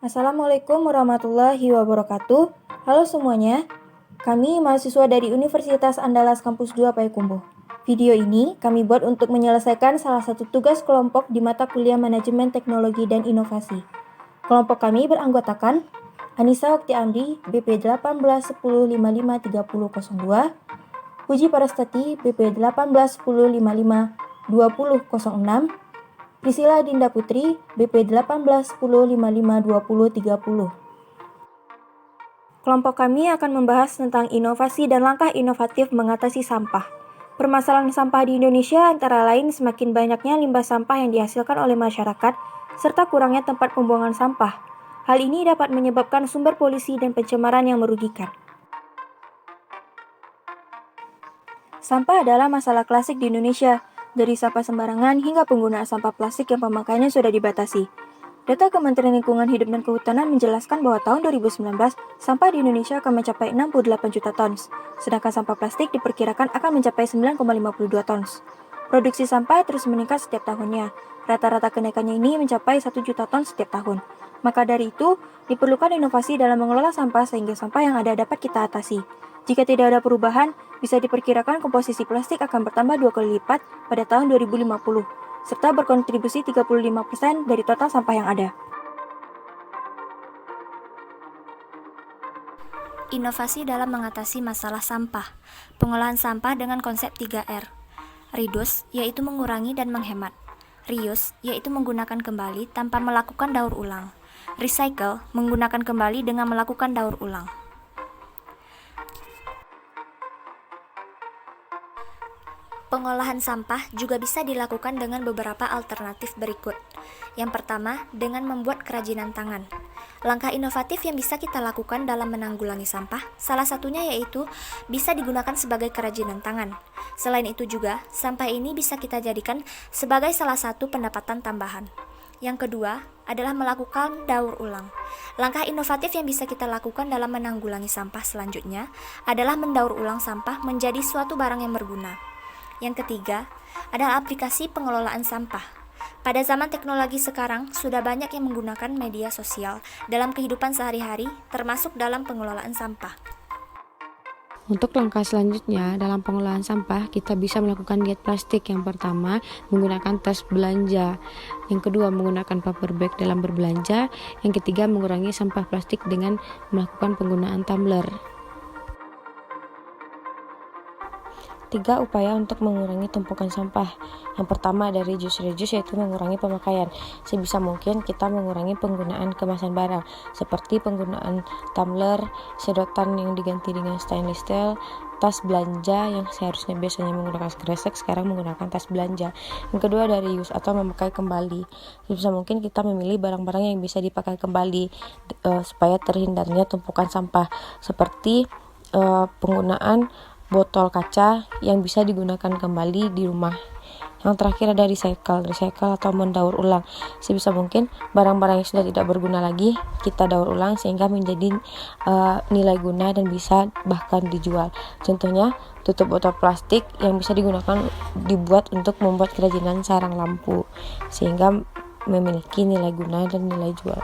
Assalamualaikum warahmatullahi wabarakatuh. Halo semuanya, kami mahasiswa dari Universitas Andalas Kampus 2 Payakumbuh. Video ini kami buat untuk menyelesaikan salah satu tugas kelompok di mata kuliah Manajemen Teknologi dan Inovasi. Kelompok kami beranggotakan Anissa Okti Amri, BP 1810553002, Puji Parastati, BP 1810552006, Priscilla Dinda Putri, BP 1810552030. Kelompok kami akan membahas tentang inovasi dan langkah inovatif mengatasi sampah. Permasalahan sampah di Indonesia antara lain semakin banyaknya limbah sampah yang dihasilkan oleh masyarakat, serta kurangnya tempat pembuangan sampah. Hal ini dapat menyebabkan sumber polusi dan pencemaran yang merugikan. Sampah adalah masalah klasik di Indonesia, dari sampah sembarangan hingga penggunaan sampah plastik yang pemakaiannya sudah dibatasi. Data Kementerian Lingkungan Hidup dan Kehutanan menjelaskan bahwa tahun 2019, sampah di Indonesia akan mencapai 68 juta tons, sedangkan sampah plastik diperkirakan akan mencapai 9,52 tons. Produksi sampah terus meningkat setiap tahunnya. Rata-rata kenaikannya ini mencapai 1 juta ton setiap tahun. Maka dari itu, diperlukan inovasi dalam mengelola sampah sehingga sampah yang ada dapat kita atasi. Jika tidak ada perubahan, bisa diperkirakan komposisi plastik akan bertambah 2 kali lipat pada tahun 2050, serta berkontribusi 35% dari total sampah yang ada. Inovasi dalam mengatasi masalah sampah. Pengolahan sampah dengan konsep 3R. Reduce, yaitu mengurangi dan menghemat. Reuse, yaitu menggunakan kembali tanpa melakukan daur ulang. Recycle, menggunakan kembali dengan melakukan daur ulang. Pengolahan sampah juga bisa dilakukan dengan beberapa alternatif berikut. Yang pertama, dengan membuat kerajinan tangan. Langkah inovatif yang bisa kita lakukan dalam menanggulangi sampah, salah satunya yaitu bisa digunakan sebagai kerajinan tangan. Selain itu juga, sampah ini bisa kita jadikan sebagai salah satu pendapatan tambahan. Yang kedua adalah melakukan daur ulang. Langkah inovatif yang bisa kita lakukan dalam menanggulangi sampah selanjutnya adalah mendaur ulang sampah menjadi suatu barang yang berguna. Yang ketiga adalah aplikasi pengelolaan sampah. Pada zaman teknologi sekarang, sudah banyak yang menggunakan media sosial dalam kehidupan sehari-hari, termasuk dalam pengelolaan sampah. Untuk langkah selanjutnya dalam pengolahan sampah, kita bisa melakukan diet plastik. Yang pertama, menggunakan tas belanja. Yang kedua, menggunakan paper bag dalam berbelanja. Yang ketiga, mengurangi sampah plastik dengan melakukan penggunaan tumbler. 3 upaya untuk mengurangi tumpukan sampah. Yang pertama dari reduce, yaitu mengurangi pemakaian. Sebisa mungkin kita mengurangi penggunaan kemasan barang, seperti penggunaan tumbler, sedotan yang diganti dengan stainless steel, tas belanja yang seharusnya biasanya menggunakan kresek sekarang menggunakan tas belanja. Yang kedua dari use atau memakai kembali. Sebisa mungkin kita memilih barang-barang yang bisa dipakai kembali supaya terhindarnya tumpukan sampah, seperti penggunaan botol kaca yang bisa digunakan kembali di rumah. Yang terakhir ada recycle atau mendaur ulang. Sebisa mungkin barang-barang yang sudah tidak berguna lagi kita daur ulang sehingga menjadi nilai guna dan bisa bahkan dijual. Contohnya tutup botol plastik yang bisa digunakan dibuat untuk membuat kerajinan sarang lampu sehingga memiliki nilai guna dan nilai jual.